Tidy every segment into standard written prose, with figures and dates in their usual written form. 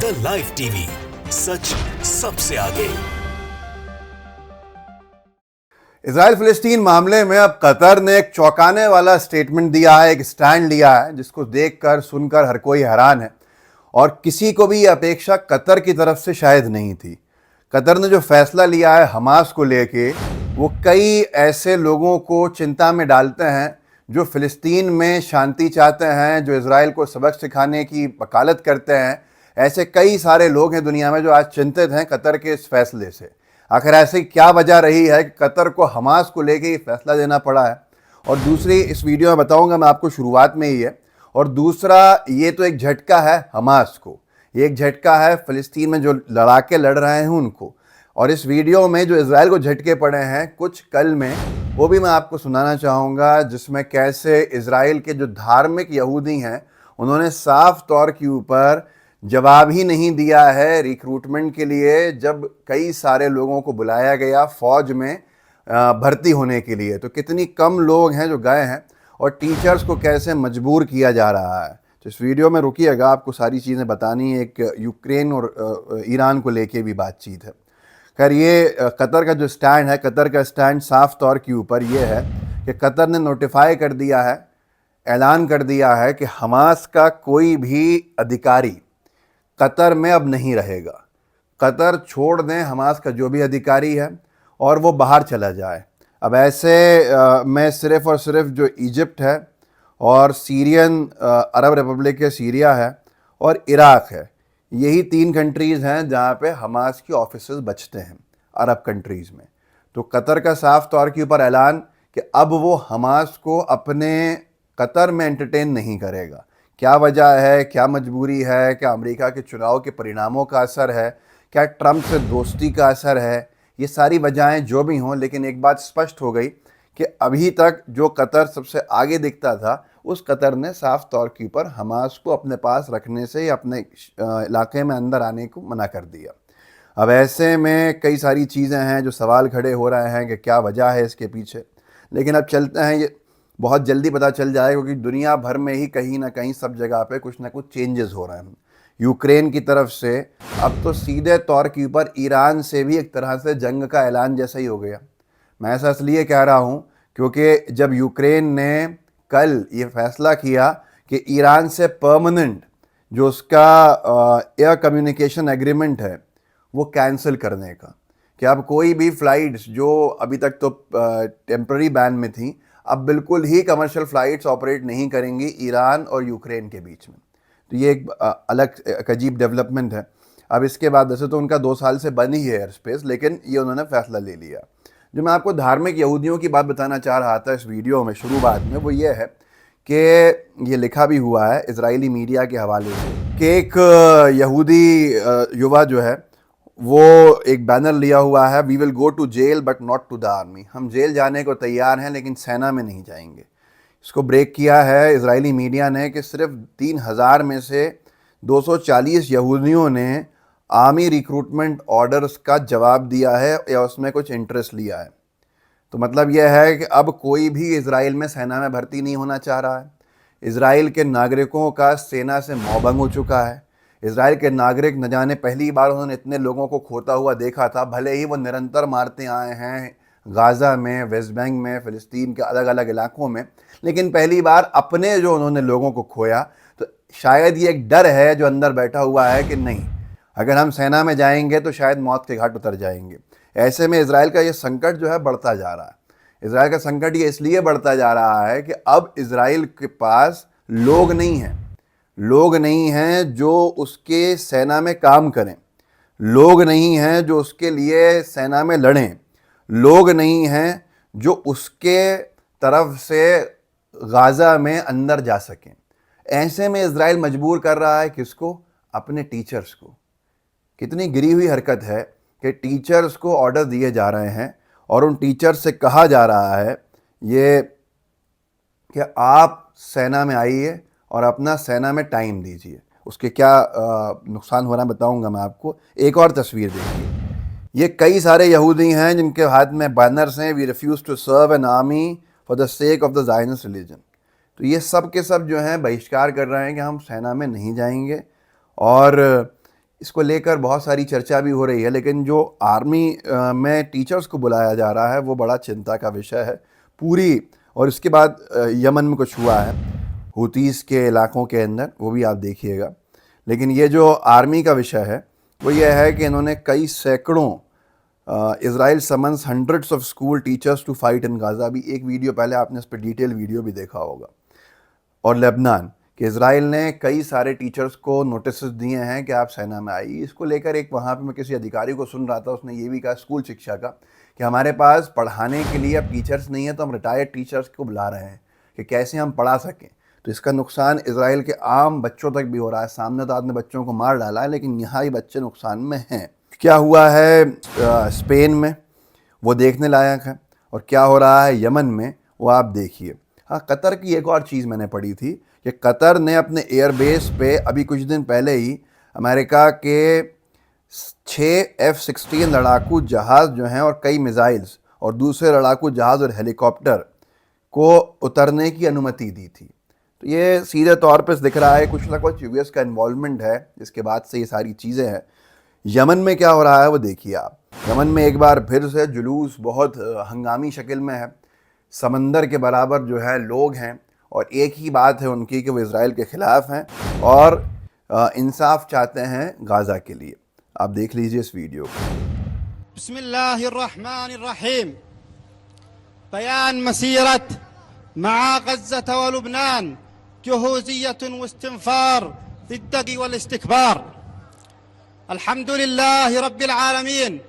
The live TV, सच सबसे आगे। Israel फिलिस्तीन मामले में अब कतर ने एक चौंकाने वाला स्टेटमेंट दिया है, एक स्टैंड लिया है जिसको देखकर सुनकर हर कोई हैरान है और किसी को भी ये अपेक्षा कतर की तरफ से शायद नहीं थी। कतर ने जो फैसला लिया है हमास को लेके, वो कई ऐसे लोगों को चिंता में डालते हैं जो फिलिस्तीन में शांति चाहते हैं, जो इजराइल को सबक सिखाने की वकालत करते हैं। ऐसे कई सारे लोग हैं दुनिया में जो आज चिंतित हैं कतर के इस फैसले से। आखिर ऐसी क्या वजह रही है कि कतर को हमास को लेके ये फैसला देना पड़ा है, और दूसरी इस वीडियो में बताऊंगा मैं आपको शुरुआत में ही है। और दूसरा, ये तो एक झटका है हमास को, ये एक झटका है फिलिस्तीन में जो लड़ाके लड़ रहे हैं उनको। और इस वीडियो में जो इजराइल को झटके पड़े हैं कुछ कल में, वो भी मैं आपको सुनाना चाहूँगा, जिसमें कैसे इजराइल के जो धार्मिक यहूदी हैं उन्होंने साफ तौर के ऊपर जवाब ही नहीं दिया है रिक्रूटमेंट के लिए, जब कई सारे लोगों को बुलाया गया फ़ौज में भर्ती होने के लिए। तो कितनी कम लोग हैं जो गए हैं और टीचर्स को कैसे मजबूर किया जा रहा है। तो इस वीडियो में रुकिएगा, आपको सारी चीज़ें बतानी है। एक यूक्रेन और ईरान को लेके भी बातचीत है। खैर, ये कतर का जो स्टैंड है, कतर का स्टैंड साफ तौर के ऊपर ये है कि कतर ने नोटिफाई कर दिया है, ऐलान कर दिया है कि हमास का कोई भी अधिकारी कतर में अब नहीं रहेगा। कतर छोड़ दें हमास का जो भी अधिकारी है और वो बाहर चला जाए। अब ऐसे में सिर्फ़ और सिर्फ जो इजिप्ट है और सीरियन अरब रिपब्लिक है, सीरिया है और इराक़ है, यही 3 कंट्रीज़ हैं जहाँ पे हमास की ऑफिसेज बचते हैं अरब कंट्रीज़ में। तो कतर का साफ तौर के ऊपर ऐलान कि अब वो हमास को अपने कतर में एंटरटेन नहीं करेगा। क्या वजह है, क्या मजबूरी है, क्या अमेरिका के चुनाव के परिणामों का असर है, क्या ट्रंप से दोस्ती का असर है, ये सारी वजहें जो भी हों, लेकिन एक बात स्पष्ट हो गई कि अभी तक जो कतर सबसे आगे दिखता था, उस कतर ने साफ तौर के ऊपर हमास को अपने पास रखने से या अपने इलाके में अंदर आने को मना कर दिया। अब ऐसे में कई सारी चीज़ें हैं जो सवाल खड़े हो रहे हैं कि क्या वजह है इसके पीछे। लेकिन अब चलते हैं, ये बहुत जल्दी पता चल जाएगा क्योंकि दुनिया भर में ही कहीं ना कहीं सब जगह पे कुछ ना कुछ चेंजेस हो रहे हैं। यूक्रेन की तरफ से अब तो सीधे तौर के ऊपर ईरान से भी एक तरह से जंग का ऐलान जैसा ही हो गया। मैं ऐसा इसलिए कह रहा हूँ क्योंकि जब यूक्रेन ने कल ये फैसला किया कि ईरान से परमानेंट जो उसका एयर कम्युनिकेशन एग्रीमेंट है वो कैंसिल करने का, कि अब कोई भी फ़्लाइट्स जो अभी तक तो टेम्पररी बैन में थी, अब बिल्कुल ही कमर्शियल फ़्लाइट्स ऑपरेट नहीं करेंगी ईरान और यूक्रेन के बीच में। तो ये एक अलग एक अजीब डेवलपमेंट है। अब इसके बाद वैसे तो उनका 2 साल से बंद ही है एयर स्पेस, लेकिन ये उन्होंने फ़ैसला ले लिया। जो मैं आपको धार्मिक यहूदियों की बात बताना चाह रहा था इस वीडियो में शुरुआत में, वो ये है कि ये लिखा भी हुआ है इजरायली मीडिया के हवाले से कि एक यहूदी युवा जो है वो एक बैनर लिया हुआ है, we will go to jail but not to the army. हम जेल जाने को तैयार हैं लेकिन सेना में नहीं जाएंगे। इसको ब्रेक किया है इजरायली मीडिया ने कि सिर्फ 3000 में से 240 यहूदियों ने आर्मी रिक्रूटमेंट ऑर्डर्स का जवाब दिया है या उसमें कुछ इंटरेस्ट लिया है। तो मतलब यह है कि अब कोई भी इजराइल में सेना में भर्ती नहीं होना चाह रहा है। इजराइल के नागरिकों का सेना से मोहभंग हो चुका है। इजराइल के नागरिक न जाने पहली बार उन्होंने इतने लोगों को खोता हुआ देखा था, भले ही वो निरंतर मारते आए हैं गाज़ा में, वेस्ट बैंक में, फ़िलिस्तीन के अलग अलग इलाकों में, लेकिन पहली बार अपने जो उन्होंने लोगों को खोया। तो शायद ये एक डर है जो अंदर बैठा हुआ है कि नहीं, अगर हम सेना में जाएंगे तो शायद मौत के घाट उतर जाएंगे। ऐसे में इजराइल का ये संकट जो है बढ़ता जा रहा है। इजराइल का संकट ये इसलिए बढ़ता जा रहा है कि अब इजराइल के पास लोग नहीं हैं जो उसके सेना में काम करें, लोग नहीं हैं जो उसके लिए सेना में लड़ें, लोग नहीं हैं जो उसके तरफ से गाज़ा में अंदर जा सकें। ऐसे में इजराइल मजबूर कर रहा है किसको? अपने टीचर्स को। कितनी गिरी हुई हरकत है कि टीचर्स को ऑर्डर दिए जा रहे हैं और उन टीचर्स से कहा जा रहा है ये कि आप सेना में आइए और अपना सेना में टाइम दीजिए। उसके क्या नुकसान हो रहा है बताऊंगा मैं आपको। एक और तस्वीर देखिए, ये कई सारे यहूदी हैं जिनके हाथ में बैनर्स हैं, we refuse to serve an army for the sake of the Zionist religion. तो ये सब के सब जो हैं बहिष्कार कर रहे हैं कि हम सेना में नहीं जाएंगे, और इसको लेकर बहुत सारी चर्चा भी हो रही है। लेकिन जो आर्मी में टीचर्स को बुलाया जा रहा है वो बड़ा चिंता का विषय है पूरी। और इसके बाद यमन में कुछ हुआ है हुतीस के इलाकों के अंदर, वो भी आप देखिएगा। लेकिन ये जो आर्मी का विषय है वो ये है कि इन्होंने कई सैकड़ों Israel summons hundreds of school teachers to fight in Gaza. अभी एक वीडियो पहले आपने इस पर डिटेल वीडियो भी देखा होगा। और लेबनान कि इज़राइल ने कई सारे टीचर्स को नोटिस दिए हैं कि आप सेना में आइए। इसको लेकर एक वहाँ पे मैं किसी अधिकारी को सुन रहा था, उसने ये भी कहा स्कूल शिक्षा का कि हमारे पास पढ़ाने के लिए अब टीचर्स नहीं है, तो हम रिटायर्ड टीचर्स को बुला रहे हैं कि कैसे हम पढ़ा सकें। तो इसका नुकसान इज़राइल के आम बच्चों तक भी हो रहा है। सामने तो आपने बच्चों को मार डाला है, लेकिन यहाँ ही बच्चे नुकसान में हैं। क्या हुआ है स्पेन में वो देखने लायक है, और क्या हो रहा है यमन में वो आप देखिए। हाँ, कतर की एक और चीज़ मैंने पढ़ी थी कि कतर ने अपने एयरबेस पे अभी कुछ दिन पहले ही अमेरिका के 6 F-16 लड़ाकू जहाज़ जो हैं और कई मिसाइल्स और दूसरे लड़ाकू जहाज़ और हेलीकॉप्टर को उतरने की अनुमति दी थी। तो ये सीधे तौर पर दिख रहा है कुछ ना कुछ यूएस का इन्वॉल्वमेंट है, जिसके बाद से ये सारी चीज़ें हैं। यमन में क्या हो रहा है वो देखिए आप। यमन में एक बार फिर से जुलूस बहुत हंगामी शक्ल में है। समंदर के बराबर जो है लोग हैं, और एक ही बात है उनकी कि वो इज़राइल के ख़िलाफ़ हैं और इंसाफ चाहते हैं गाज़ा के लिए। आप देख लीजिए इस वीडियो को। बिस्मिल्लाहिर्रहमानिर्रहीम। बयान मसीरत मआ गज़्ज़ा व लुबनान जुहूज़िय्यतुन व इस्तिन्फ़ार ज़िद्दगी वल इस्तिकबार। अल्हम्दुलिल्लाहि रब्बिल आलमीन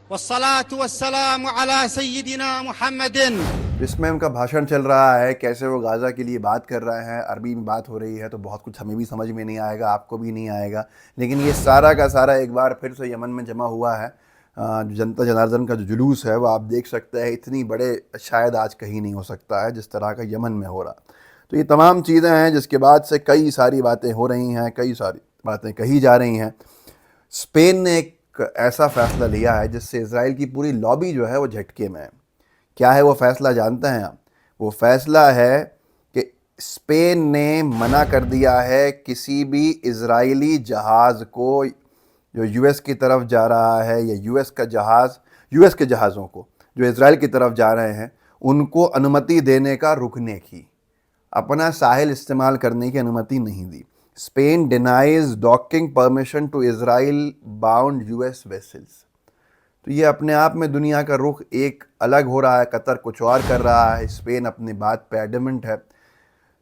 वस्सलातु वस्सलामु अला सय्यिदिना मुहम्मदिन। इसमें उनका भाषण चल रहा है, कैसे वो गाज़ा के लिए बात कर रहे हैं। अरबी में बात हो रही है तो बहुत कुछ हमें भी समझ में नहीं आएगा, आपको भी नहीं आएगा। लेकिन ये सारा का सारा एक बार फिर से यमन में जमा हुआ है। जो जनता जनार्दन का जो जुलूस है वो आप देख सकते हैं, इतनी बड़े शायद आज कहीं नहीं हो सकता है जिस तरह का यमन में हो रहा। तो ये तमाम चीज़ें हैं जिसके बाद से कई सारी बातें हो रही हैं, कई सारी बातें कही जा रही हैं। स्पेन ने एक ऐसा फ़ैसला लिया है जिससे इज़राइल की पूरी लॉबी जो है वो झटके में है। क्या है वो फ़ैसला जानते हैं आप? वो फ़ैसला है कि स्पेन ने मना कर दिया है किसी भी इज़राइली जहाज़ को जो यूएस की तरफ जा रहा है, या यूएस के जहाज़ों को जो इज़राइल की तरफ जा रहे हैं उनको अनुमति देने का, रुकने की, अपना साहिल इस्तेमाल करने की अनुमति नहीं दी। Spain denies docking permission to Israel bound US vessels. तो ये अपने आप में दुनिया का रुख एक अलग हो रहा है। कतर कुछ और कर रहा है, स्पेन अपनी बात पे एडमेंट है।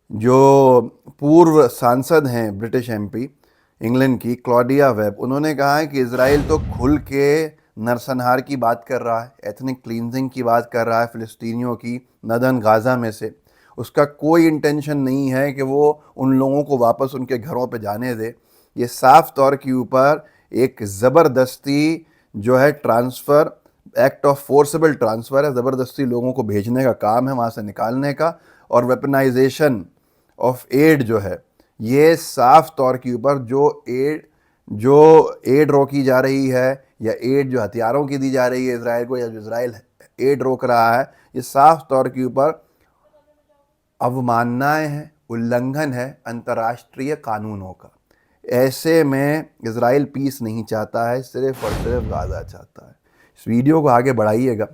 जो पूर्व सांसद हैं ब्रिटिश एमपी इंग्लैंड की क्लॉडिया वेब, उन्होंने कहा है कि इज़राइल तो खुल के नरसंहार की बात कर रहा है, एथनिक क्लींजिंग की बात कर रहा है फ़िलिस्तीनियों की नदन गाज़ा में से। उसका कोई इंटेंशन नहीं है कि वो उन लोगों को वापस उनके घरों पे जाने दे। ये साफ तौर के ऊपर एक ज़बरदस्ती जो है transfer, act of forcible transfer है। ज़बरदस्ती लोगों को भेजने का काम है, वहाँ से निकालने का। और वेपनाइजेशन ऑफ एड जो है, ये साफ तौर के ऊपर जो एड रोकी जा रही है, या एड जो हथियारों की दी जा रही है इज़राइल को, या जो इज़राइल एड रोक रहा है, ये साफ तौर के ऊपर अवमाननाएं हैं, उल्लंघन है अंतर्राष्ट्रीय कानूनों का। ऐसे में इज़राइल पीस नहीं चाहता है, सिर्फ़ और सिर्फ गाज़ा चाहता है। इस वीडियो को आगे बढ़ाइएगा,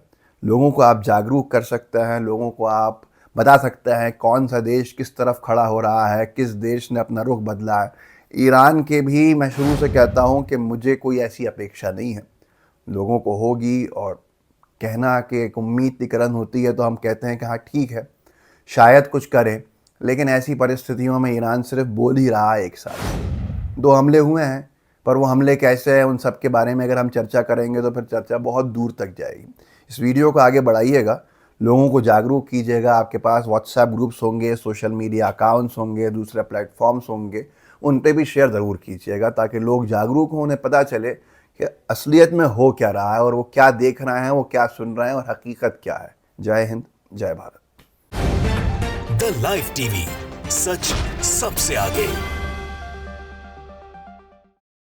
लोगों को आप जागरूक कर सकते हैं, लोगों को आप बता सकते हैं कौन सा देश किस तरफ खड़ा हो रहा है, किस देश ने अपना रुख बदला है। ईरान के भी मैं शुरू से कहता हूँ कि मुझे कोई ऐसी अपेक्षा नहीं है, लोगों को होगी, और कहना कि एक उम्मीदीकरण होती है तो हम कहते हैं कि हाँ ठीक है शायद कुछ करें। लेकिन ऐसी परिस्थितियों में ईरान सिर्फ बोल ही रहा है। एक साथ 2 हमले हुए हैं, पर वो हमले कैसे हैं उन सब के बारे में अगर हम चर्चा करेंगे तो फिर चर्चा बहुत दूर तक जाएगी। इस वीडियो को आगे बढ़ाइएगा, लोगों को जागरूक कीजिएगा। आपके पास व्हाट्सएप ग्रुप्स होंगे, सोशल मीडिया अकाउंट्स होंगे, दूसरे प्लेटफॉर्म्स होंगे, उन पे भी शेयर ज़रूर कीजिएगा ताकि लोग जागरूक हों, उन्हें पता चले कि असलियत में हो क्या रहा है और वो क्या देख रहे हैं, वो क्या सुन रहे हैं और हकीकत क्या है। जय हिंद, जय भारत। द लाइव टीवी, सच सबसे आगे।